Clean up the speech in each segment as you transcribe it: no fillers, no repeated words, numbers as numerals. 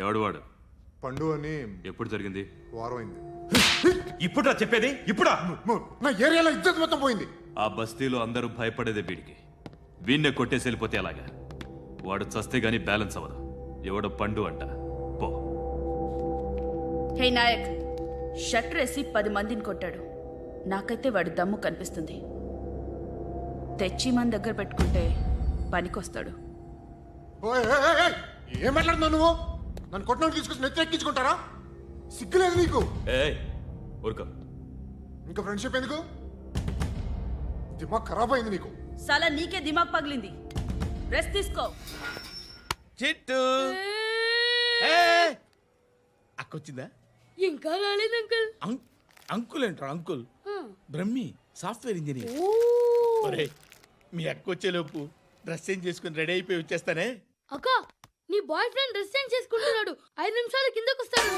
ఎవడు వాడు? పండు అని. ఎప్పుడు జరిగింది? వారం అయింది. ఇప్పుడా చెప్పేది? ఇప్పుడా? నా ఏరియాలో ఇజ్జత్ మొత్తం పోయింది. ఆ బస్తీలో అందరూ భయపడేదే వీడికి. వీణ్ణే కొట్టేసి వెళ్ళిపోతే అలాగా. వాడు చస్తే గానీ బ్యాలెన్స్ అవ్వదు. ఎవడో పండు అంట. పో. హే నాయక్, షట్టర్ వేసి 10 మందిని కొట్టాడు. నాకైతే వాడి దమ్ము కనిపిస్తుంది. తెచ్చి మన దగ్గర పెట్టుకుంటే పనికొస్తాడు. ఏం మాట్లాడుతున్నావు నువ్వు? నన్ను కొట్టడానికి తీసుకొచ్చి నెత్తి ఎక్కించుకుంటారా? సిగ్గులేదు నీకు? ఊరుకో. ఇంకా ఫ్రెండ్షిప్ ఎందుకు? దిమాగ్ ఖరాబ్ అయింది నీకు. సాలా నీకే దిమాగ్ పగిలింది. రెస్ట్ తీసుకో. చిట్టు అక్కొచ్చిందా? ఇంకా రాలేదు అంకుల్. అంకుల్ ఏంట్రా? Uncle Brahmi software engineer. ఒరే, మీ అక్క వచ్చేలోపు డ్రెస్ చేంజ్ చేసుకుని రెడీ అయిపోయి వచ్చేస్తానే. అక్క, నీ బాయ్ ఫ్రెండ్ డ్రెస్ చేంజ్ చేసుకుంటున్నాడు. 5 నిమిషాలు కిందకు వస్తాడు.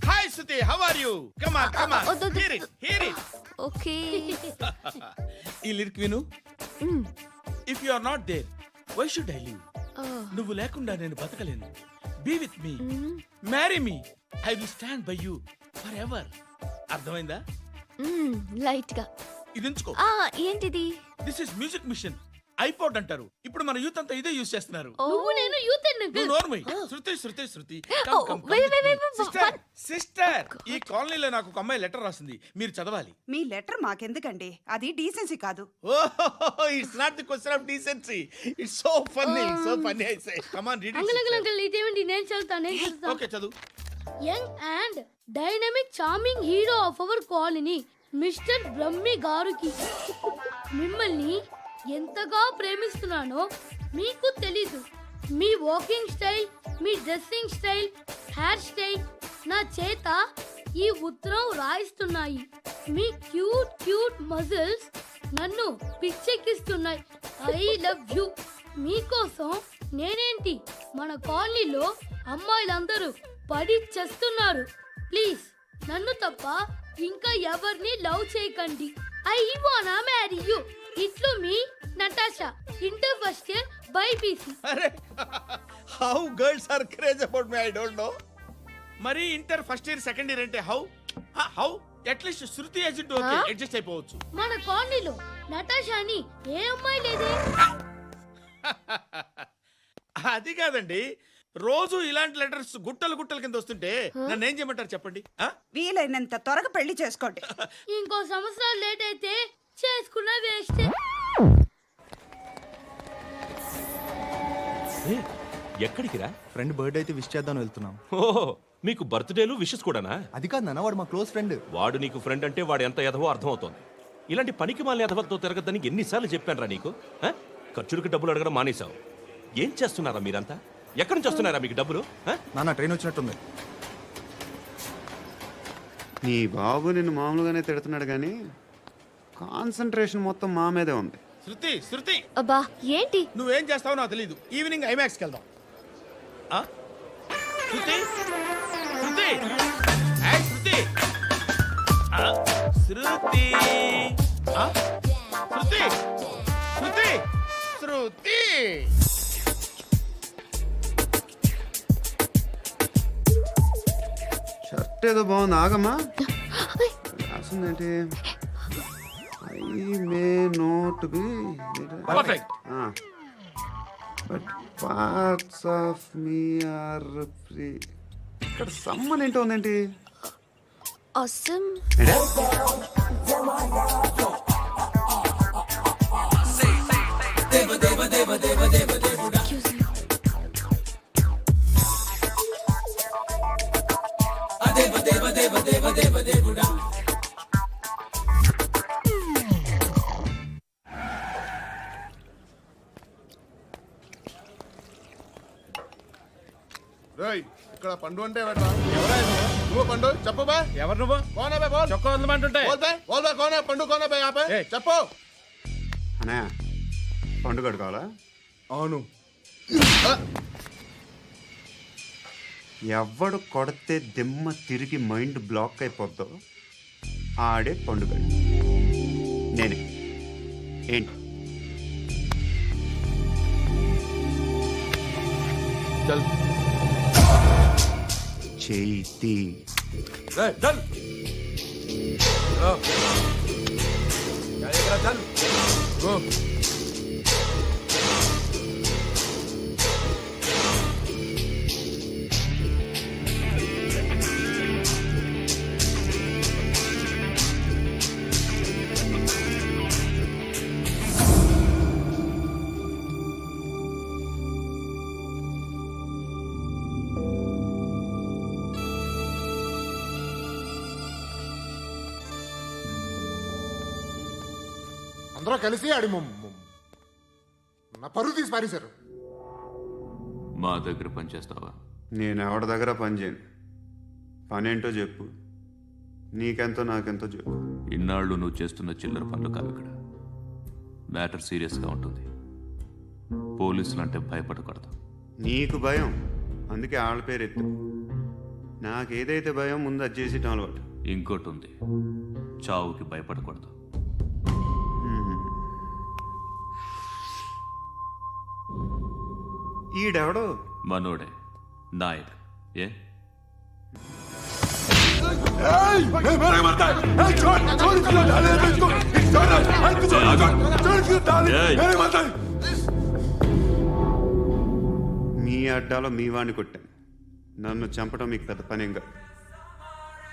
Hi Shruti, how are you? Come on come on, hear it hear it. Okay. ఈ లిరిక్ విను. If you are not there, why should I live? నువ్వు లేకుండా నేను బతకలేను. Be with me, marry me, I will stand by you for ever. అర్థమైందా? Light గా. ఇది ఉంచుకో. ఏంటిది? This is music machine. IPod అంటారు. ఇప్పుడు మన యూత్ అంతా ఇదే యూస్ చేస్తున్నారు. నువ్వు నేను యూత్ నువ్వు నోర్మై. శృతి శృతి శృతి. సిస్టర్, ఈ కాలనీలో నాకు ఒక అమ్మాయి లెటర్ రాసింది, మీరు చదవాలి. మీ లెటర్ మాకెందుకండి? అది డీసెన్సీ కాదు. ఓహో, it's not the question of decency. It's so funny, so funny. I say come on read it. Uncle ఇదేంటి? నేను చదువుతాను. ఓకే, చదువు. Young and dynamic charming hero of our colony mister Brahmi గారికి మిమ్మల్ని ఎంతగా ప్రేమిస్తున్నానో మీకు తెలీదు. మీ వాకింగ్ స్టైల్, మీ డ్రెస్సింగ్ స్టైల్, హెయిర్ స్టైల్ నా చేత ఈ ఉత్తరం రాయిస్తున్నాయి. మీ క్యూట్ క్యూట్ మజిల్స్ నన్ను పిచ్చెక్కిస్తున్నాయి. I love you. మీకోసం నేనేంటి, మన కాలనీలో అమ్మాయిలందరూ పడి చేస్తున్నారు. ప్లీజ్ నన్ను తప్ప ఇంకా ఎవరిని లవ్ చేయకండి. ఐ వానా మ్యారీ యూ. ఇట్లు మీ Natasha, inter first year BiPC. అరే, how girls are craze about me, I don't know. మరి inter first year second year అంటే how how at least Shruti agent okay, adjust అయిపోవచ్చు. మన కాలనీలో నటాషా అని ఏ అమ్మాయి లేదే. అది కాదండి, రోజు ఇలాంటి లెటర్స్ గుట్టలు గుట్టల కింద వస్తుంటే నన్ను ఏం చేయమంటారు చెప్పండి? వీలైనంత త్వరగా పెళ్లి చేసుకోండి. ఇంకో సంవత్సరాలు లేట్ అయితే చేసుకున్న వేస్ట్. ఎక్కడికి రా? ఫ్రెండ్ బర్త్డే అయితే విష్ చేద్దాం వెళ్తున్నాం. ఓహో, మీకు బర్త్డేలు విషెస్ కూడానా? అది కాదు నాన్న, వాడు మా క్లోజ్ ఫ్రెండ్. వాడు నీకు ఫ్రెండ్ అంటే వాడు ఎంత ఎదవో అర్థమవుతోంది. ఇలాంటి పనికి మాలిన ఎదవలతో తిరగద్దని ఎన్నిసార్లు చెప్పానురా నీకు? ఖర్చులకు డబ్బులు అడగడం మానేశావు. ఏం చేస్తున్నారా మీరంతా? ఎక్కడి నుంచి వస్తున్నారా మీకు డబ్బులు? నాన్న ట్రైన్ వచ్చినట్టుంది. నీ బాబు నిన్ను మామూలుగానే తిడుతున్నాడు కానీ కాన్సన్ట్రేషన్ మొత్తం మా మీదే ఉంది. శృతి శృతి, అబ్బా ఏంటి? నువ్వేం చేస్తావో నాకు తెలీదు. ఈవినింగ్ ఐమాక్స్కి వెళ్దాం. శృతి శృతి, ఏయ్ శృతి, శృతి, శృతి, శృతి, శృతి. షర్ట్ ఏదో బాగుంది, ఆగమ్మా. రాసిందేంటి? I may not be perfect. But parts of me are free. ఇక్కడ సమ్మన్ ఏంటో ఉందేంటి? awesome. ఇక్కడ పండు అంటే నువ్వు పండు చెప్పు బా. ఎవరు నువ్వు? కోనా బే బోల్. చొక్కా వదలమంటుంటే బోల్ బే కోనా పండు కోనా బే ఆపే చెప్పు. అనే పండుగ కావాలా? అవును. ఎవడు కొడితే దిమ్మ తిరిగి మైండ్ బ్లాక్ అయిపోద్దో ఆడే పండుగ. నేనే. ఏంటి చల్ చేతి చల్ చల్ గో అందరూ కలిసి ఆడి నా పరువు తీసి పారేశారు. మా దగ్గర పనిచేస్తావా? నేను ఎవరి దగ్గర పని చేయను. పనేంటో చెప్పు. నీకెంతో నాకెంతో చెప్పు. ఇన్నాళ్ళు నువ్వు చేస్తున్న చిల్లర పనులు కావు ఇక్కడ. మ్యాటర్ సీరియస్గా ఉంటుంది. పోలీసులు అంటే భయపడకూడదు. నీకు భయం, అందుకే ఆళ్ళ పేరు ఎత్తు. నాకేదైతే భయం ముందు అది చేసేటం అలవాటు. ఇంకోటి ఉంది, చావుకి భయపడకూడదు. ఈడెవడో మనోడే నాయక్. ఏ మీ అడ్డాలో మీ వాడిని కొట్టాను. నన్ను చంపడం మీకు పెద్ద పనేం కాదు.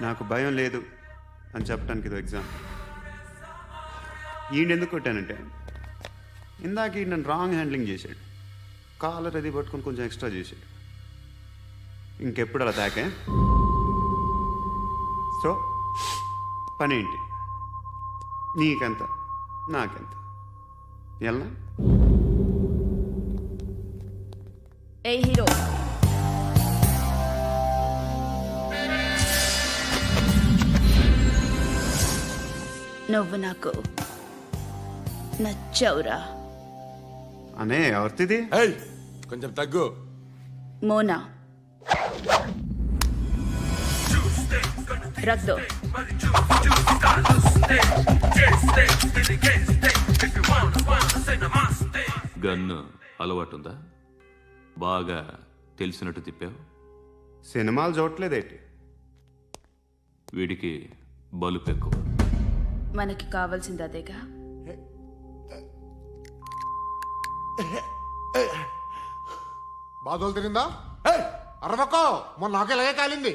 నాకు భయం లేదు అని చెప్పడానికి ఇది ఎగ్జామ్. ఈయన ఎందుకు కొట్టానంటే ఇందాక ఈయన నన్ను రాంగ్ హ్యాండ్లింగ్ చేశాడు. కాలర్ అది పట్టుకొని కొంచెం ఎక్స్ట్రా చేశాడు. ఇంకెప్పుడు అలా తాకే. సో పనేంటి? నీకెంత నాకెంత ఎలా? ఏ హీరో, నువ్వు నాకు నచ్చావురా. అనే ఎవరిది? ఏయ్ కొంచెం తగ్గు. మోనా రక్ దో. గన్ను అలవాటుందా? బాగా తెలిసినట్టు తిప్పావు. సినిమాలు చూడట్లేదేంటి? వీడికి బలుపు ఎక్కువ. మనకి కావాల్సింది అదేగా. బాధలు తిరిందా? అరవకో, మొన్న నాకు ఇలాగే కాలింది.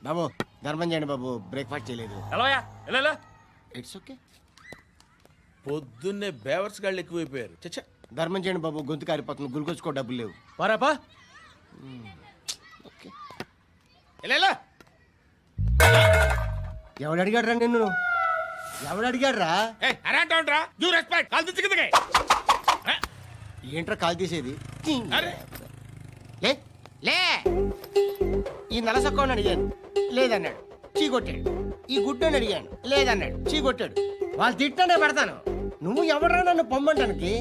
బాబు ధర్మం చేయండి బాబు, బ్రేక్ఫాస్ట్ చేయలేదు. ఎలా ఇట్స్ ఓకే. పొద్దున్నే బేవర్స్ గాళ్ళు ఎక్కువైపోయారు. చచ్చా ధర్మం చేయండి బాబు, గొంతు కారిపోతుంది, గురికొచ్చుకో డబ్బులు లేవు. పారాపా. ఓకే. ఎలా ఎవడు అడిగాడు రా నిన్ను? ఎవడు అడిగాడు రా? అరేంటరా యూ రెస్పెక్ట్ కాల్ తెచ్చి కిందకి. ఏంట్రా కాల్ తీసేది? అరే లే లే. ఈ నలసక్కని అడిగాను, లేదన్నాడు, చీ కొట్టాడు. ఈ గుడ్డని అడిగాను, లేదన్నాడు, చీ కొట్టాడు. వాళ్ళు తిట్టానే పెడతాను. నువ్వు ఎవడరా నన్ను పొమ్మంటానికి?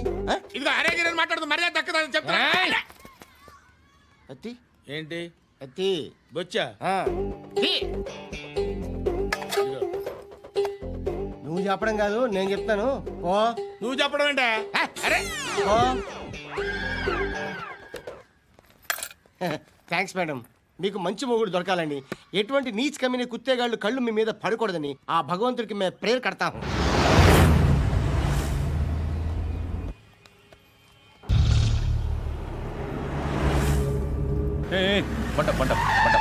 ఇదిగో అరే గిరని మాట్లాడుతూ మర్యాద దక్కదని చెప్తా. అత్తి ఏంటి అత్తి బొచ్చా? తీ. నువ్వు చెప్పడం కాదు, నేను చెప్తాను. ఓ నువ్వు చెప్పడం ఏంటే? అరే ఓ థ్యాంక్స్ మేడం. మీకు మంచి మొగుడు దొరకాలని, ఎటువంటి నీచ్ కమ్మిన కుత్తేగాళ్ళు కళ్ళు మీ మీద పడకూడదని ఆ భగవంతుడికి మేము ప్రేయర్ కడతాము. పంట పంట పంట.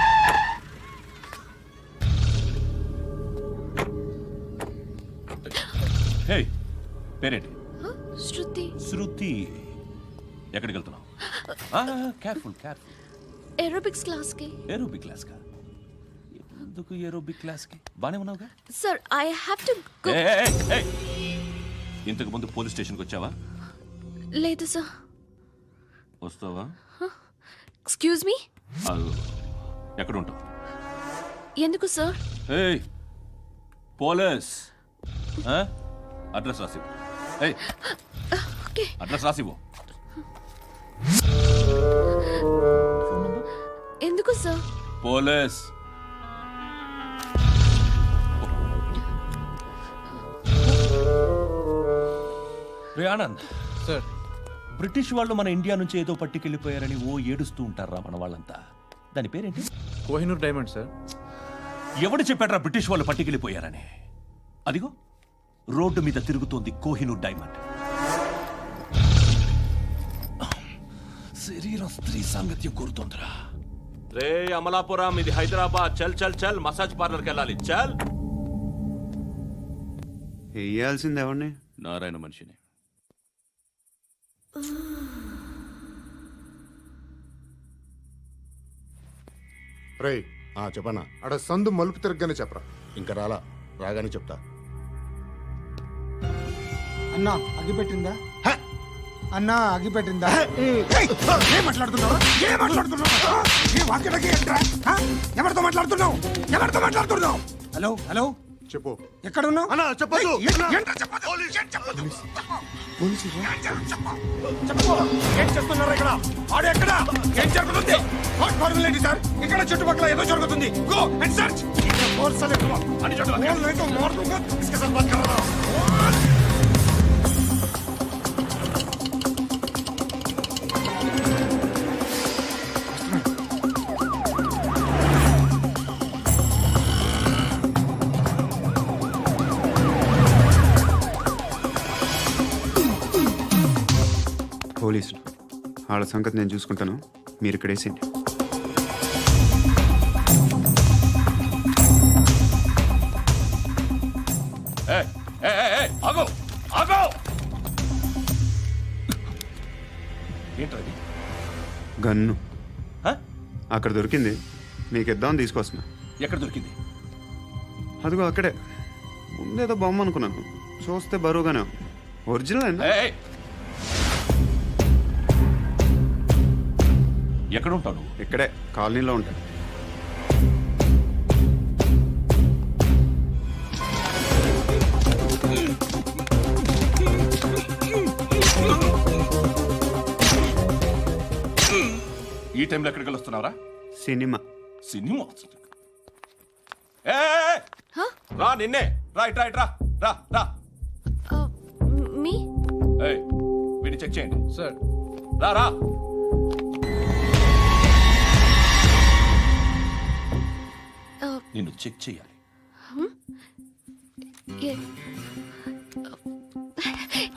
హే, పేరేంటి? శృతి. శృతి. ఎక్కడికి వెళ్తున్నావు? Careful careful. ఏరోబిక్స్ క్లాస్ కి. ఏరోబిక్ క్లాస్ కా? ఎందుకు ఏరోబిక్ క్లాస్ కి? బానే ఉన్నావుగా? Sir I have to go. ఇంతకు ముందు పోలీస్ స్టేషన్కి వచ్చావా? లేదు సార్. వస్తావా? Excuse me. ఎక్కడ ఉంటావు? ఎందుకు సార్? పోలీస్ అడ్రస్ రాసివ్వు. ఓకే. అడ్రస్ రాసివ్వు. ఎందుకు sir? Police. Anand sir, British వాళ్ళు మన ఇండియా నుంచి ఏదో పట్టుకెళ్ళిపోయారని ఓ ఏడుస్తూ ఉంటారా మన వాళ్ళంతా. దాని పేరేంటి? Kohinoor diamond sir. ఎవడు చెప్పాడ్రా బ్రిటిష్ వాళ్ళు పట్టుకెళ్ళిపోయారని? అదిగో రోడ్డు మీద తిరుగుతోంది కోహినూర్ డైమండ్. శరీరం స్త్రీ సాంగత్యం కోరుతోందిరా. రే అమలాపురం, ఇది హైదరాబాద్. చల్ చల్ చల్, మసాజ్ పార్లర్కి వెళ్ళాలి. చల్. వేయాల్సింది ఎవరిని? నారాయణ మనిషిని. రేయ్ చెప్పనా, అడ సందు మలుపు తిరగగానే చెప్పరా. ఇంకా రాగానే చెప్తా. అన్నా అగ్గిపెట్టిందా? అన్నా అగ్గిపెట్టిందా? ఏం మాట్లాడుతున్నావు? ఎవరితో మాట్లాడుతున్నావు? హలో హలో, చెప్పు. ఎక్కడ ఉన్నావు? అన్నా చెప్పదు. ఏం చేస్తున్నారు ఇక్కడ? ఆడు ఎక్కడ? ఏం జరుగుతుంది? ఏంటి సార్? ఇక్కడ చుట్టుపక్కల ఏదో జరుగుతుంది. Go and search. పోలీసులు వాళ్ళ సంగతి నేను చూసుకుంటాను, మీరు ఇక్కడ వేసేయండి. ఏంటది? గన్ను అక్కడ దొరికింది, మీకు ఇద్దామని తీసుకొస్తున్నా. ఎక్కడ దొరికింది? అదిగో అక్కడే. ముందేదో బొమ్మ అనుకున్నాను, చూస్తే బరువుగానే ఉంది. ఒరిజినల్ అండి. ఎక్కడ ఉంటాను? ఇక్కడే కాలనీలో ఉంటాను. ఈ టైంలో ఎక్కడికి వస్తున్నావురా? సినిమా. సినిమా? రా, నిన్నే. రా ఇట్రా ఇట్రా. రా రా. మీ వీడిని చెక్ చేయండి. సార్. రా రా. నిన్ను చెక్ చేయాలి.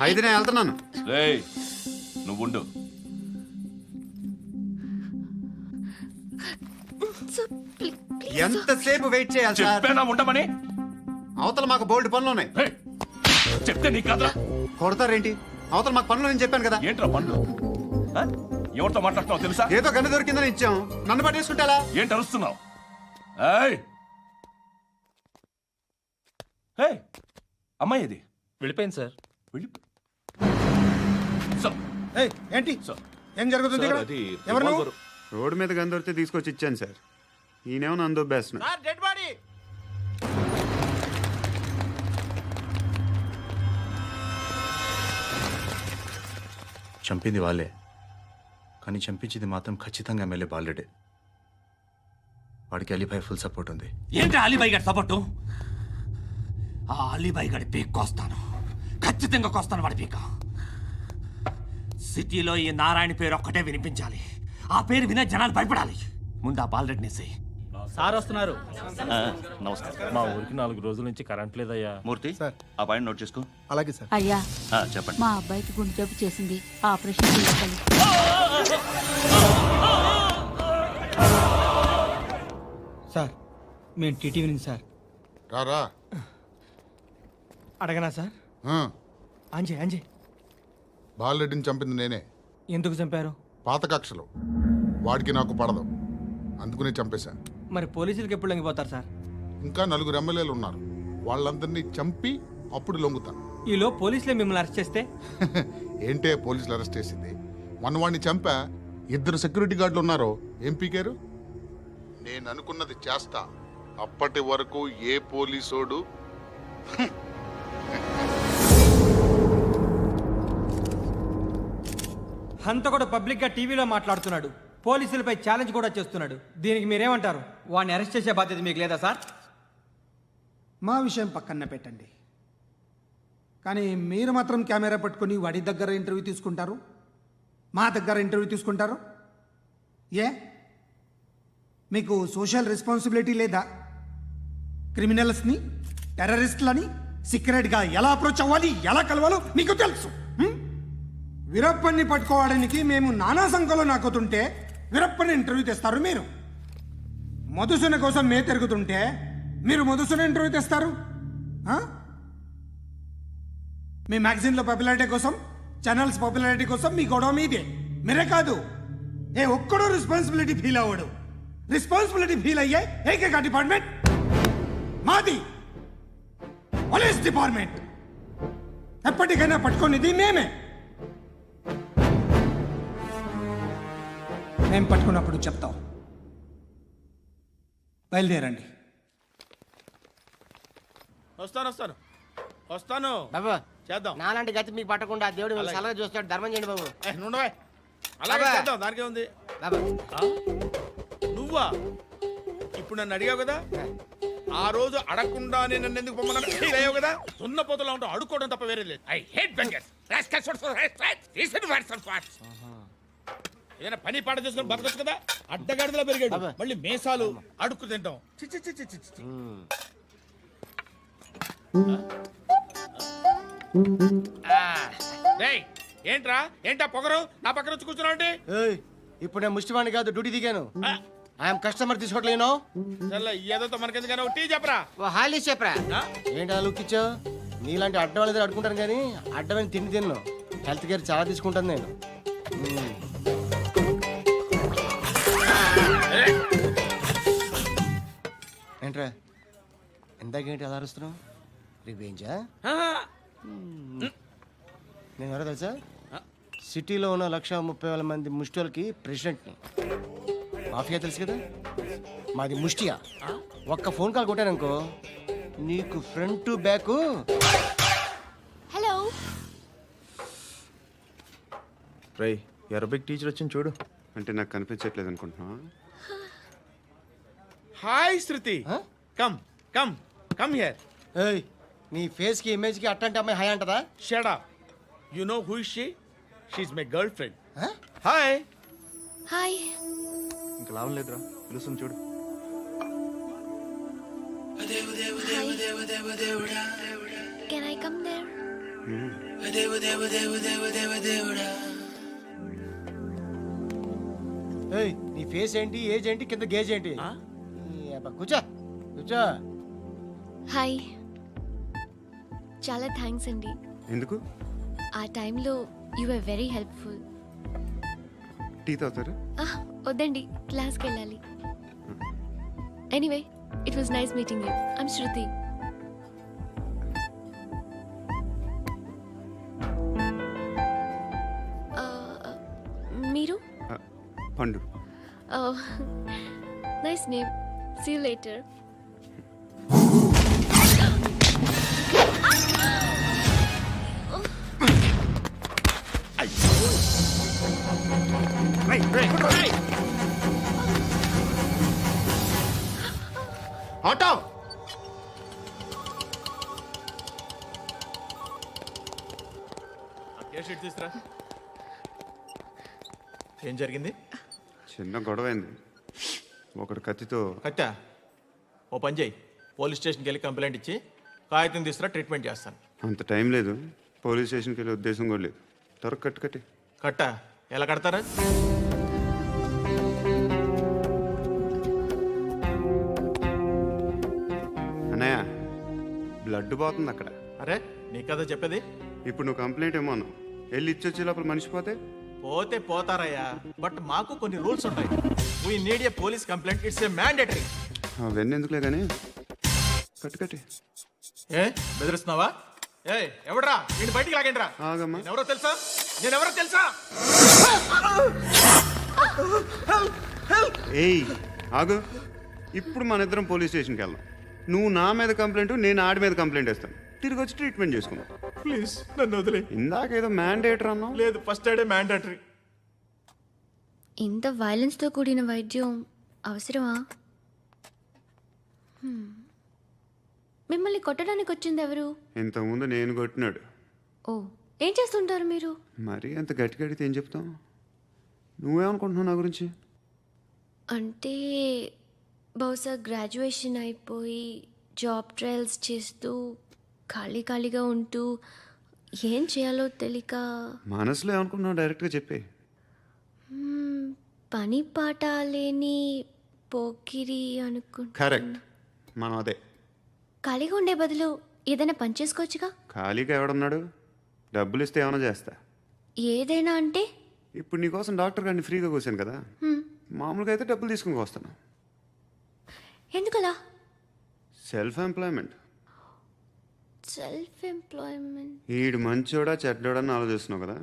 అయితే నేను వెళ్తున్నాను. రేయ్ నువ్వుండు. ఎంతసేపు వెయిట్ చేయాలి సార్? చెప్పేనా ఉండమని? అవతల మాకు బోల్డ్ పనులు ఉన్నాయి. రేయ్, చెప్తే నీకు కదరా. కొడతారేంటి? అవతల మాకు పనులు నేను చెప్పాను కదా. ఏంట్రా పండ్లు? ఎవరితో మాట్లాడుతున్నావు తెలుసా? ఏదో గన్ను దొరికిందని ఇచ్చాం, నన్ను పట్టేసుకుంటా. ఏంటి అరుస్తున్నావు? అమ్మాయి ఇది వెళ్ళిపోయింది సార్. ఏంటి సార్, ఏం జరుగుతుంది ఇక్కడ? అది ఎవరు నువ్వు? రోడ్డు మీద గన్ను దొరికితే తీసుకొచ్చి ఇచ్చాను సార్. ఈయనేమో నన్ను దొబ్బేస్తున్నా. Dead body. చంపింది వాళ్ళే, కానీ చంపించింది మాత్రం ఖచ్చితంగా ఎమ్మెల్యే బాలుడే. వాడికి అలీభాయ్ ఫుల్ సపోర్ట్ ఉంది. ఏంటి అలీబాయి గారి సపోర్టు? ఆ అలీబాయి గారి పీక్ కోస్తాను, ఖచ్చితంగా కోస్తాను వాడి పీక. సిటీలో ఈ నారాయణ పేరు ఒక్కటే వినిపించాలి. ఆ పేరు వినే జనాలు భయపడాలి. ముందు ఆ బాలరెడ్డిని వేసేయ్. సార్ వస్తున్నారు. నమస్కారం. మా ఊరికి 4 రోజుల నుంచి కరెంట్ లేదయ్యా. మూర్తి, ఆ పాయింట్ నోట్ చేసుకో. అలాగే సార్. అయ్యా, చెప్పండి. మా అబ్బాయికి గుండె జబ్బు చేసింది, ఆపరేషన్ చేయాలి. సార్ మేము టీటీవీ నుంచి సార్. రా. అడగనా సార్? అంజయ్ బాలరెడ్డిని చంపింది నేనే. ఎందుకు చంపారు? పాత కక్షలు, వాడికి నాకు పడదు, అందుకునే చంపేశా. మరి పోలీసులకు ఎప్పుడు లొంగిపోతారు సార్? ఇంకా 4 ఎమ్మెల్యేలు ఉన్నారు, వాళ్ళందరినీ చంపి అప్పుడు లొంగుతాను. ఈలో పోలీసులే మిమ్మల్ని అరెస్ట్ చేస్తే? ఏంటే పోలీసులు అరెస్ట్ చేసింది? వాడిని చంపా. 2 సెక్యూరిటీ గార్డులు ఉన్నారు, ఏం పీకారు? నేను అనుకున్నది చేస్తా. అప్పటి వరకు ఏ పోలీసోడు హంతకుడు పబ్లిక్ గా టీవీలో మాట్లాడుతున్నాడు, పోలీసులపై ఛాలెంజ్ కూడా చేస్తున్నాడు. దీనికి మీరేమంటారు? వాడిని అరెస్ట్ చేసే బాధ్యత మీకు లేదా సార్? మా విషయం పక్కన పెట్టండి, కానీ మీరు మాత్రం కెమెరా పట్టుకొని వాడి దగ్గర ఇంటర్వ్యూ తీసుకుంటారు. మా దగ్గర ఇంటర్వ్యూ తీసుకుంటారు? ఏ మీకు సోషల్ రెస్పాన్సిబిలిటీ లేదా? క్రిమినల్స్ని, టెర్రరిస్టులని సీక్రెట్గా ఎలా అప్రోచ్ అవ్వాలి, ఎలా కలవాలో మీకు తెలుసు. వీరప్పన్ని పట్టుకోవడానికి మేము నానా సంఖ్యలో నాకుతుంటే వీరప్పని ఇంటర్వ్యూ తెస్తారు మీరు. మధుసూన కోసం మే తిరుగుతుంటే మీరు మధుసూన ఇంటర్వ్యూ తెస్తారు. మీ మ్యాగజైన్లో పాపులారిటీ కోసం, ఛానల్స్ పాపులారిటీ కోసం మీ గొడవ మీదే. మీరే కాదు, ఏ ఒక్కడో రెస్పాన్సిబిలిటీ ఫీల్ అవ్వడు. రెస్పాన్సిబిలిటీ ఫీల్ అయ్యే ఏకైక డిపార్ట్మెంట్ మాది, పోలీస్ డిపార్ట్మెంట్. ఎప్పటికైనా పట్టుకునేది మేమే. మేము పట్టుకున్నప్పుడు చెప్తాం. బయలుదేరండి. వస్తాను బాబు చేద్దాం. నాలాంటి గతి మీకు పట్టకుండా దేవుడు మిమ్మల్ని సలహా చూస్తాడు. ధర్మం చేయండి బాబు. నుండవే అలాగే అబ్బా. చేద్దాం, దానికే ఉంది. బాబు నువ్వా ఇప్పుడు నన్ను అడిగావు కదా, ఆ రోజు అడగకుండానే నన్ను ఎందుకు పొమ్మన్నాను ఫీల్ అయ్యావు కదా. సున్న పోతలో ఉంటావు, అడుక్కోవడం తప్ప వేరే లేదు. I hate bangers. ఏదైనా పని పాట చేసుకుని బతకొచ్చు కదా. అడ్డగాడిదలా పెరిగాడు, అబ్బా. మళ్ళీ మేసాలు అడుక్కు తింటాం. చి చి చి చి చి చి. రేయ్, ఏంటా పొగరు నా పక్కన వచ్చి కూర్చున్నావు అంటే? ఏయ్, ఇప్పుడు నేను ముష్టివాణి కాదు, డ్యూటీ దిగాను. ఐఎమ్ కస్టమర్ తీసుకోవట్లేను. ఏదో మనకెందుకైనా టీ చెప్పరా. ఓ హాలీ చెప్పరా. ఆ? ఏంటి అలా లుక్ ఇచ్చావు? నీలాంటి అడ్డ వాళ్ళ దగ్గర అడుకుంటాను కానీ అడ్డమైన తిండి తిన్ను. హెల్త్ కేర్ చాలా తీసుకుంటాను నేను. ఏంట్రా ఎందాకేంటి అలా అరుస్తున్నావు? రివేంజా? నేను ఎవరో తెలుసా? సిటీలో ఉన్న 130,000 మంది ముష్టిలకి ప్రెసిడెంట్ని. మాఫియా తెలుసు కదా, మాది ముష్టియా. ఒక్క ఫోన్ కాల్ కొట్టాననుకో నీకు ఫ్రంట్ టు బ్యాక్. హలో, రై అరబిక్ టీచర్ వచ్చింది చూడు. అంటే నాకు కనిపించట్లేదు అనుకుంటున్నా. Hi Shruti, come come come here. ఏయ్, నీ ఫేస్ కి ఇమేజ్ కి అట్టంటే అమ్మాయి హాయ్ అంటదా? Shut up. You know who is she? She is my girlfriend. Hi. Hi. ఇంకా లాభం లేదురా, పిలుస్తుంది చూడు. Can I come there? ఏయ్, నీ ఫేస్ ఏంటి, ఏజ్ ఏంటి, కింద గేజ్ ఏంటి? ఈ అబ్బా, కూర్చో కూర్చో. హాయ్. చాలా థ్యాంక్స్ అండి. ఎందుకు? ఆ టైంలో you are very helpful. Tea తాగుతారు? వద్దండి, క్లాస్కి వెళ్ళాలి. Anyway, it was nice meeting you. I'm Shruti. మీరు? పండు. Nice name. See you later. Auto. తీసురా. ఏం జరిగింది? చిన్న గొడవ అయింది. ఒకడు కత్తితో. కట్టా, ఓ పని చేయి, పోలీస్ స్టేషన్కి వెళ్ళి కంప్లైంట్ ఇచ్చి కాగితం తీసుకురా, ట్రీట్మెంట్ చేస్తాను. అంత టైం లేదు, పోలీస్ స్టేషన్కి వెళ్ళే ఉద్దేశం కూడా లేదు. త్వరగా కట్టు కట్టి. కట్టా, ఎలా కడతారా? అన్నయ్య, బ్లడ్ పోతుంది అక్కడ. అరే, నీ కదా చెప్పేది. ఇప్పుడు నువ్వు కంప్లైంట్ ఏమో అన్నావు. వెళ్ళి ఇచ్చొచ్చే లోపల మనిషి పోతే పోతే పోతారయ్యా, బట్ మాకు కొన్ని రూల్స్ ఉంటాయి. We need a police complaint, it's a mandatory. అవన్నీ ఎందుకులే కానీ కట్టు కట్టి. ఏ బెదిరిస్తున్నావా? ఏ ఎవడ్రా నేను బయటికి లాగండి రా. ఆగమ్మా. ఎవరో తెలుసా? నేనెవరో తెలుసా? ఏయ్ ఆగు. ఇప్పుడు మన ఇద్దరం పోలీస్ స్టేషన్కి వెళ్దాం. నువ్వు నా మీద కంప్లైంట్, నేను ఆడి మీద కంప్లైంట్ వేస్తాను. తిరిగి వచ్చి ట్రీట్మెంట్ చేసుకుందాం. ప్లీజ్ నన్ను వదిలే. ఇందాకేదో మ్యాండేటర్ అన్నావు. లేదు, ఫస్ట్ ఎయిడే మ్యాండేటరీ. ఇంత వైలెన్స్తో కూడిన వైద్యం అవసరమా? మిమ్మల్ని కొట్టడానికి వచ్చింది ఎవరు? ఇంతకుముందు నేను కొట్టినాడు. ఓ, ఏం చేస్తుంటారు మీరు? మరీ అంత గట్టి కడితే ఏం చెప్తాం? నువ్వేమనుకుంటున్నావు నా గురించి? అంటే బహుశా గ్రాడ్యుయేషన్ అయిపోయి జాబ్ ట్రయల్స్ చేస్తూ ఖాళీగా ఉంటూ ఏం చేయాలో తెలియక మనసులో ఏమనుకుంటున్నావు డైరెక్ట్గా చెప్పే. పని పాట లేని పోకిరి అనుకుంటా. కరెక్ట్, మనం అదే. ఖాళీగా ఉండే బదులు ఏదైనా పని చేసుకోవచ్చుగా. ఖాళీగా ఎవడన్నాడు? డబ్బులు ఇస్తే ఏమైనా చేస్తా. ఏదైనా అంటే ఇప్పుడు నీకోసం డాక్టర్ గారిని ఫ్రీగా కూర్చాను కదా, మామూలుగా అయితే డబ్బులు తీసుకుని వస్తాను. ఎందుకలా? Self employment. Self employment. ఈడు మంచోడా చెడ్డోడా అని ఆలోచిస్తున్నావు కదా,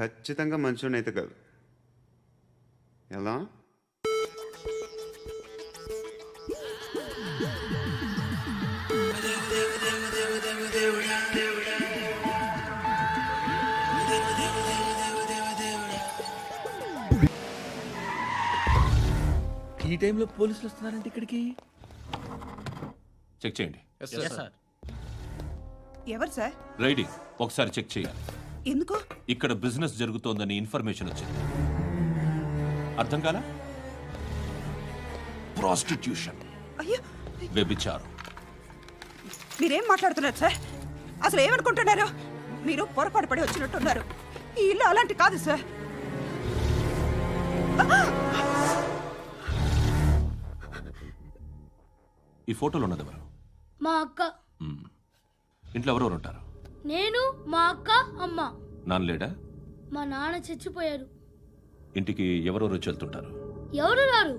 ఖచ్చితంగా మంచోడని అయితే కాదు. ఎలా? ఈ టైంలో పోలీసులు వస్తున్నారంటే ఇక్కడికి. చెక్ చేయండి. ఎవరు సార్? రైడీ ఒకసారి చెక్ చేయాలి. ఎందుకు? ఇక్కడ బిజినెస్ జరుగుతోందని ఇన్ఫర్మేషన్ వచ్చింది. అర్థం కాలా? ప్రాస్టిట్యూషన్, అయ్యో, వ్యభిచారం. మీరేం మాట్లాడుతున్నారు సార్? అసలు ఏమనుకుంటున్నారు? మీరు పొరపాటు పడి వచ్చినట్టున్నారు. ఈ ఇల్లు అలాంటి కాదు సార్. ఈ ఫోటోలో ఉన్నది ఎవరు? మా అక్క. ఇంట్లో ఎవరెవరు ఉంటారు? నేను, మా అక్క, అమ్మ. నాన్న లేడా? మా నాన్న చచ్చిపోయారు. ఇంటికి ఎవరెవరు వచ్చి వెళ్తుంటారు? ఎవరు రారు.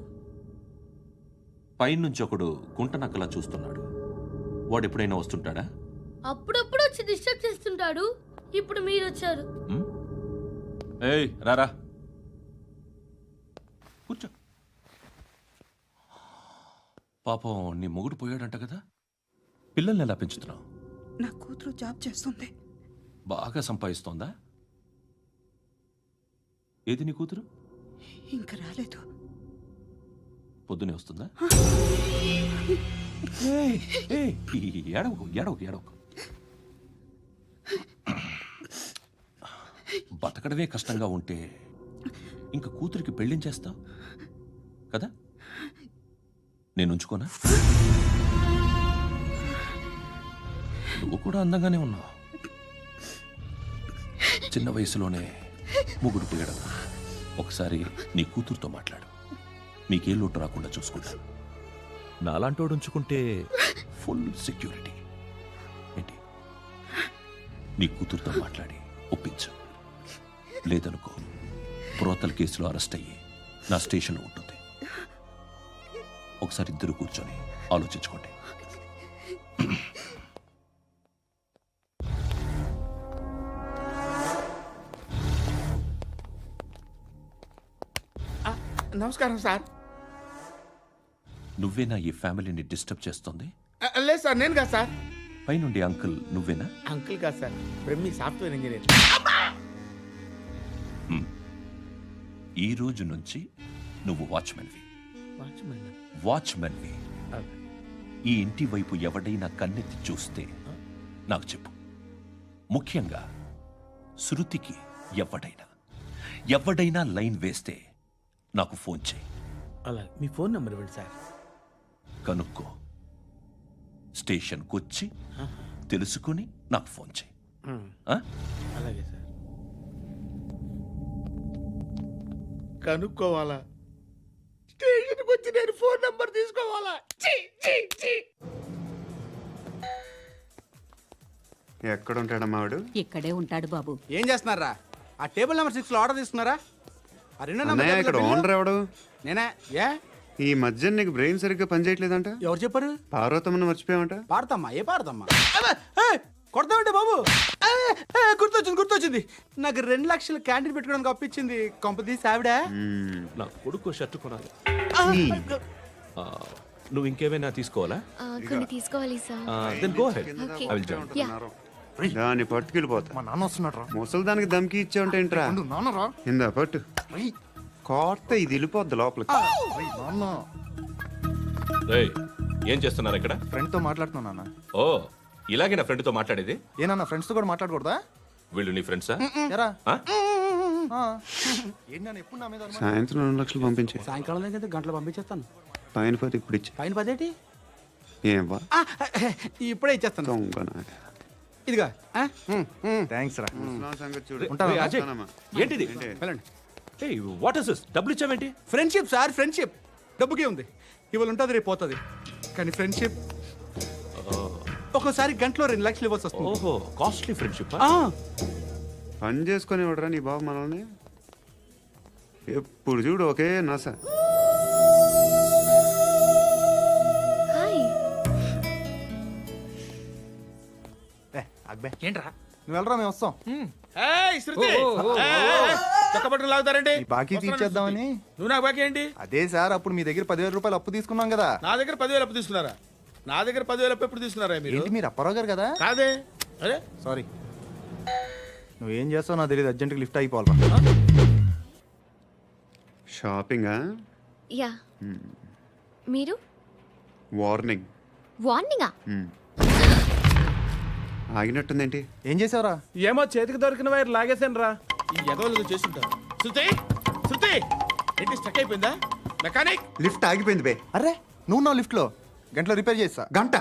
పైనుంచి ఒకడు గుంట నక్కలా చూస్తున్నాడు. వాడు ఎప్పుడైనా వస్తుంటాడా? అప్పుడప్పుడు వచ్చి డిస్టర్బ్ చేస్తుంటాడు. ఇప్పుడు మీరు వచ్చారు. ఏయ్ రారా, కూర్చో. పాపం నీ మొగుడు పోయాడంట కదా, పిల్లల్ని ఎలా పెంచుతున్నావు? నా కూతురు జాబ్ చేస్తుంది. బాగా సంపాదిస్తోందా? ఏది నీ కూతురు? ఇంకా రాలేదు. పొద్దునే వస్తుందా? ఏడవకు ఏడవకు ఏడవకు. బతకడమే కష్టంగా ఉంటే ఇంకా కూతురికి పెళ్ళించేస్తావు కదా? నేను ఉంచుకోనా? నువ్వు కూడా అందంగానే ఉన్నావు. చిన్న వయసులోనే ముగ్గురు పోయడం. ఒకసారి నీ కూతురుతో మాట్లాడు. మీకే లోటు రాకుండా చూసుకుంటాను. నాలాంటోడు ఉంచుకుంటే ఫుల్ సెక్యూరిటీ. ఏంటి? నీ కూతురుతో మాట్లాడి ఒప్పించు. లేదనుకో, ప్రోతల్ కేసులో అరెస్ట్ అయ్యి నా స్టేషన్లో ఉంటుంది. ఒకసారి ఇద్దరు కూర్చొని ఆలోచించుకోండి. నమస్కారం సార్. నువ్వేనా ఈ ఫ్యామిలీని డిస్టర్బ్ చేస్తుంది? లేదు సార్, నేను కాదు సార్. పైనుండి అంకుల్ నువ్వేనా? అంకుల్ కాదు సార్, బ్రహ్మి సాఫ్ట్వేర్ ఇంజనీర్. ఈ రోజు నుంచి నువ్వు వాచ్మెన్వి. వాచ్మెన్? వాచ్మెన్వి. ఈ ఇంటి వైపు ఎవడైనా కన్నెత్తి చూస్తే నాకు చెప్పు. ముఖ్యంగా శృతికి ఎవడైనా లైన్ వేస్తే నాకు ఫోన్ చేయి. అలా మీ ఫోన్ నెంబర్ ఇవ్వండి సార్. కనుక్కో, స్టేషన్కి వచ్చి తెలుసుకుని నాకు ఫోన్ చేయి. అలాగే సార్. కనుక్కోవాలా? స్టేషన్కి వచ్చి నేను ఫోన్ నెంబర్ తీసుకోవాలా? ఎక్కడ ఉంటాడమ్మా వాడు? ఇక్కడే ఉంటాడు బాబు. ఏం చేస్తున్నారా? ఆ టేబుల్ నెంబర్ 6 లో ఆర్డర్ తీసుకున్నారా? ఆ రెండో అన్నయ్య, ఇక్కడ ఓనర్ ఎవడు? నేనే. ఏ ఈ మధ్య నీకు బ్రెయిన్ సరిగ్గా పనిచేయట్లేదంట. ఎవరు చెప్పారు? పార్వతమ్మను మర్చిపోయామంట. పాడతామ్మా? ఏ పాడతామ్మా? కొడతామంటే బాబు. గుర్తొచ్చింది. నాకు 2 లక్షలు క్యాంటీన్ పెట్టుకోవడానికి అప్పించింది కొంపదీసి ఆవిడ. నా కొడుకు షర్టు కొనాలి. నువ్వు ఇంకేమైనా తీసుకోవాలా? కొన్ని తీసుకోవాలి sir. Then go ahead. Okay. I will join. దాన్ని పట్టుకెళ్ళిపోతా. మా నాన్న వస్తున్నాడు. ముసలి దానికి దమ్కి ఇచ్చావంటే ఏంట్రా? నాన్నరా? ఇందా పట్టు. కోర్త ఇది వెళ్ళిపోద్ది లోపలికి. నాన్న రేయ్, ఏం చేస్తున్నారు ఇక్కడ? ఫ్రెండ్ తో మాట్లాడుతున్నా నాన్న. ఓ, ఇలాగే నా ఫ్రెండ్తో మాట్లాడేది? ఏనన్నా ఫ్రెండ్స్ తో కూడా మాట్లాడకూడదా? వీళ్ళు నీ ఫ్రెండ్సా? ఎరా సాయంత్రం 2 లక్షలు పంపించే. సాయంకాలం దగ్గర గంటలు పంపించేస్తాను. పైన 10 ఇప్పుడు ఇచ్చే. పైన 10 ఏం వా ఇప్పుడే ఇచ్చేస్తాను. దొంగనా. ఇదిగా థ్యాంక్స్ రా. ముసలాం సంగతి చూడు. ఏయ్, అజయ్, వస్తానమ్మా. ఏంటిది? వెళ్ళండి. What is this? డబ్బులు ఇచ్చావేంటి? Friendship sir, friendship. డబ్బుకే ఉంది, ఇవాళ ఉంటుంది రేపు పోతుంది. కానీ ఫ్రెండ్షిప్ ఒక్కోసారి గంటలో 2 లక్షలు ఇవ్వాల్సి వస్తుంది. ఓహో, కాస్ట్లీ ఫ్రెండ్షిప్. పని చేసుకొని ఇవ్వడరా నీ బాబు మనల్ని. ఎప్పుడు చూడు ఒకే నస. ఏంట్రా నువ్వు వెళ్ళరా, మేము వస్తాం. ఏయ్, శృతి! ఏయ్, చక్కబట్టలు లాగుతారండి. ఈ బాకీ తీర్చేద్దామని. నువ్వు నాకు బాకీ ఏంటి? అదే సార్, అప్పుడు మీ దగ్గర 10,000 రూపాయలు అప్పు తీసుకున్నాం కదా. నా దగ్గర 10,000 అప్పు తీసుకున్నారా? నా దగ్గర 10,000 అప్పు ఎప్పుడు తీసుకున్నారా మీరు? ఏంటి మీరు అప్పారావు గారు కదా? కాదే. అరే సారీ. నువ్వేం చేస్తావు నాకు తెలియదు, అర్జెంట్గా లిఫ్ట్ అయిపోవాలి. షాపింగా? యా. మీరు? వార్నింగ్. వార్నింగా? ఆగినట్టుందేంటి? ఏం చేసావురా? ఏమో చేతికి దొరికిన వైర్ లాగేసాను రా. ఈ ఎగవలు చేస్తుంటారు. శృతి, శృతి, ఏంటి స్టక్ అయిపోయిందా? మెకానిక్! లిఫ్ట్ ఆగిపోయింది బే. అరే నువ్వు నా లిఫ్ట్లో గంటలో రిపేర్ చేస్తా. గంట?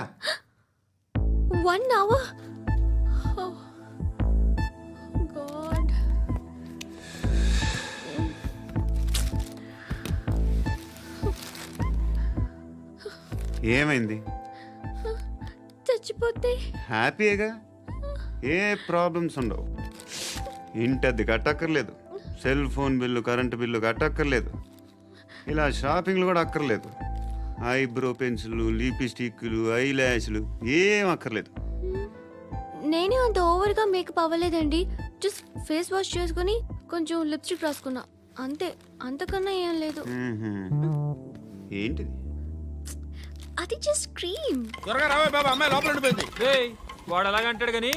1 hour? Oh, God. ఏమైంది? చచ్చిపోతే హ్యాపీగా, ఏ ప్రాబ్లమ్స్ ఉండవు. ఇంటద్ది కట్టక్కర్లేదు, cell phone bill, current bill కట్టక్కర్లేదు, ఇలా షాపింగ్లు కూడా అక్కర్లేదు. ఐబ్రో పెన్సిల్లు, లిప్స్టిక్లు, ఐ ల్యాష్లు ఏం అక్కర్లేదు. నేనే అంత ఓవర్గా మేకప్ అవ్వలేదండి. జస్ట్ ఫేస్ వాష్ చేసుకుని కొంచెం లిప్స్టిక్ రాసుకున్నా అంతే. అంతకన్నా ఏం లేదు. ఏంటిది? అది జస్ట్ క్రీమ్. త్వరగా రావే బాబా, అమ్మాయి లోపల ఉండిపోయింది. వాడు అలాగంటాడు కానీ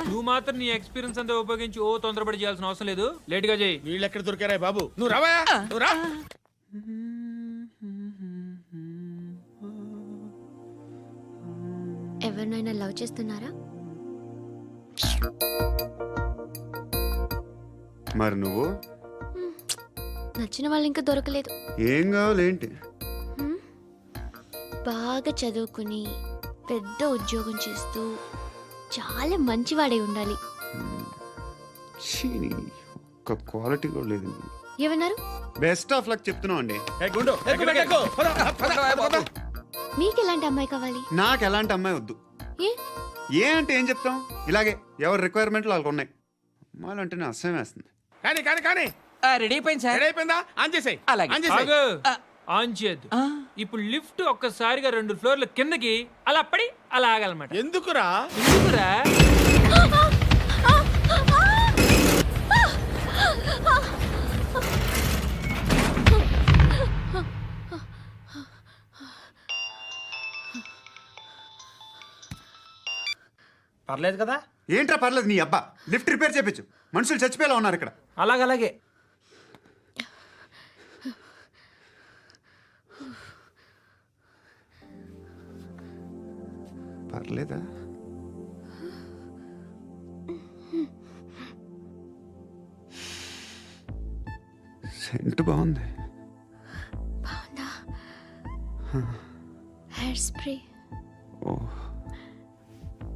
నువ్వు మాత్రం నీ ఎక్స్పీరియన్స్ అంతా ఉపయోగించి తొందరపడి చేయాల్సిన అవసరం లేదు. లేట్ గా చేయి. వీళ్ళు ఎక్కడ దొరికారా బాబు? నువ్వు రావా, నువ్వు రా. ఎవరినైనా లవ్ చేస్తున్నారా? మరి నువ్వు? నచ్చిన వాళ్ళు ఇంకా దొరకలేదు. ఏం కావాలేంటి? బాగా చదువుకుని పెద్ద ఉద్యోగం చేస్తూ చాలా మంచివాడై ఉండాలి. ఒక్క క్వాలిటీ కూడా లేదు. ఏమన్నారు? బెస్ట్ ఆఫ్ లక్ చెప్తున్నావు అండి. మీకు ఎలాంటి అమ్మాయి కావాలి? నాకు ఎలాంటి అమ్మాయి వద్దు. ఏ అంటే ఏం చెప్తాం, ఇలాగే ఎవరి రిక్వైర్మెంట్లు వాళ్ళకు ఉన్నాయి. అమ్మాయిలు అంటే నేను అసహ్యం వేస్తుంది. కానీ కానీ కానీ రెడీ అయిపోయింది సార్. రెడీ అయిపోయిందా? ఆన్ చేసేయ్. ఆన్ చేసేయ్. ఆన్ చేయద్దు. ఇప్పుడు లిఫ్ట్ ఒక్కసారిగా 2 ఫ్లోర్ల కిందకి అలా పడి అలా ఆగాలన్నమాట. ఎందుకురా? ఎందుకురా? పర్లేదు కదా? ఏంట్రా పర్లేదు నీ అబ్బా. లిఫ్ట్ రిపేర్ చేయించు, మనుషులు చచ్చిపోయేలా ఉన్నారు ఇక్కడ. అలాగే పర్లేదా? సెంట్ బాగుంది. బాగుందా? Hair spray. ఓ,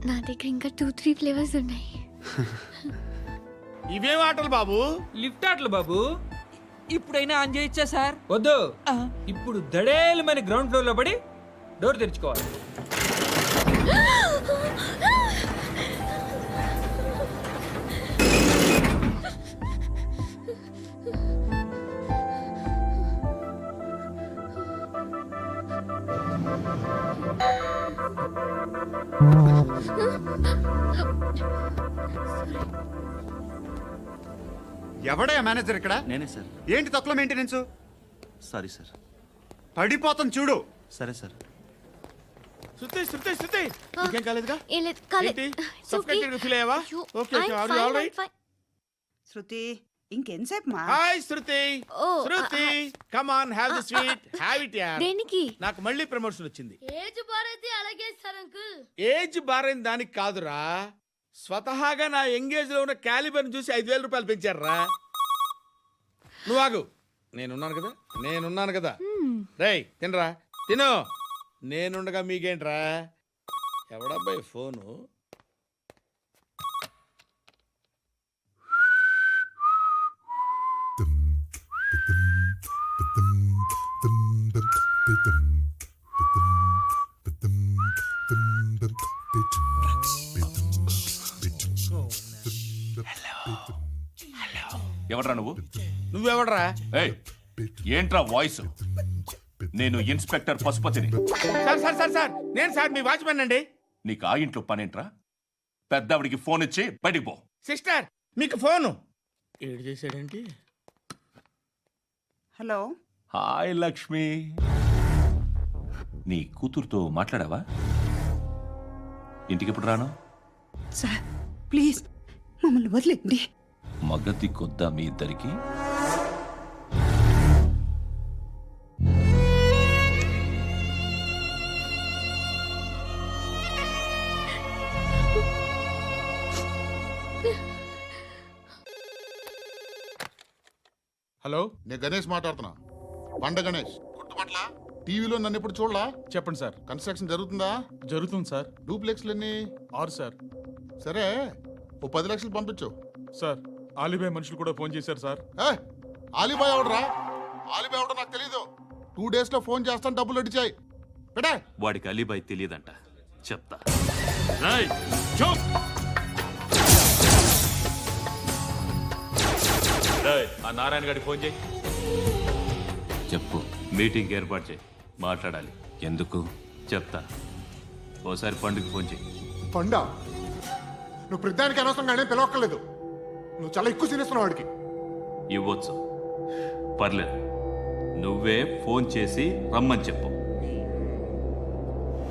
నా దగ్గర ఇంకా 2-3 ఫ్లేవర్స్ ఉన్నాయి. ఇవేం ఆటలు బాబు? లిఫ్ట్ ఆటలు బాబు. ఇప్పుడైనా ఆన్ చేయొచ్చా సార్? వద్దు. ఇప్పుడు దడేలమైన గ్రౌండ్ ఫ్లోర్ లో పడి డోర్ తెరుచుకోవాలి. ఎవడయ్యా మేనేజర్ ఇక్కడ? నేనే సార్. ఏంటి తక్కువ మెయింటెనెన్స్? Sorry sir. పడిపోతాం చూడు. సరే సార్. శృతి, శృతి, శృతి, నీకేం కాలేదుగా? ఏం లేదు, కాలేదు. ఏంటి? Suffocated గా ఫీల్ అయ్యావా? Okay, okay, are you all right? Shruti, ఇంకెంతసేపు మా? Hi Shruti. Oh, Shruti, come on, have the sweet, have it యార్. దేనికి? నాకు మళ్ళీ ప్రమోషన్ వచ్చింది. ఏజ్ బారైతే అలాగే సార్ అంకుల్. ఏజ్ బారైన దానికి కాదురా, స్వతహాగా నా ఎంగేజ్ లో ఉన్న క్యాలిబర్ చూసి 5,000 రూపాయలు పెంచారా. నువ్వు ఆగు. నేనున్నాను కదా రేయ్ తినరా తిను. నేనుండగా మీకేంట్రా? ఎవడబ్బాయి ఫోను? ఎవడ్రా నువ్వు? నువ్వెవడరా? ఏయ్, ఏంట్రా వాయిస్? నేను ఇన్స్పెక్టర్ పశుపతిని. సార్ నేను సార్ మీ వాచ్మెన్ అండి. నీకు ఆ ఇంట్లో పనేంట్రా? పెద్దవిడికి ఫోన్ ఇచ్చి బయటికి పో. సిస్టర్ మీకు ఫోను. ఏడు చేశాడేంటి? Hello hi Lakshmi. నీ కూతురుతో మాట్లాడావా? ఇంటికి ఎప్పుడు రాను? సార్ ప్లీజ్ మమ్మల్ని వదిలేండి. మగతి కొద్దా మీ ఇద్దరికి? హలో, నేను గణేష్ మాట్లాడుతున్నా. బండ గణేష్ గుర్తుపట్ల? టీవీలో నన్ను ఎప్పుడు చూడలా? చెప్పండి సార్. కన్స్ట్రక్షన్ జరుగుతుందా? జరుగుతుంది సార్. డూప్లెక్స్లు ఎన్ని? 6 సార్. సరే, ఓ 10 లక్షలు పంపించు. సార్ ఆలిబాయ్ మనుషులు కూడా ఫోన్ చేశారు సార్. ఆలిబాయ్ ఎవడరా? ఆలిబాయ్ ఎవడో నాకు తెలీదు. 2 days లో ఫోన్ చేస్తాను, డబ్బులు అడిచాయి పెట్టే. వాడికి అలీబాయ్ తెలియదంట, చెప్తా. రేయ్, చూప్. రేయ్, ఆ నారాయణ గారికి ఫోన్ చేయి. చెప్పు. మీటింగ్ ఏర్పాటు చేయి, మాట్లాడాలి. ఎందుకు? చెప్తా. ఓసారి పండుగ ఫోన్ చేయి. పండ నువ్వు ప్రతిదానికి అనవసరంగానే పిలవక్కర్లేదు. నువ్వు చాలా ఎక్కువ సీనిస్తున్నావు వాడికి. ఇవ్వచ్చు, పర్లేదు. నువ్వే ఫోన్ చేసి రమ్మని చెప్పు.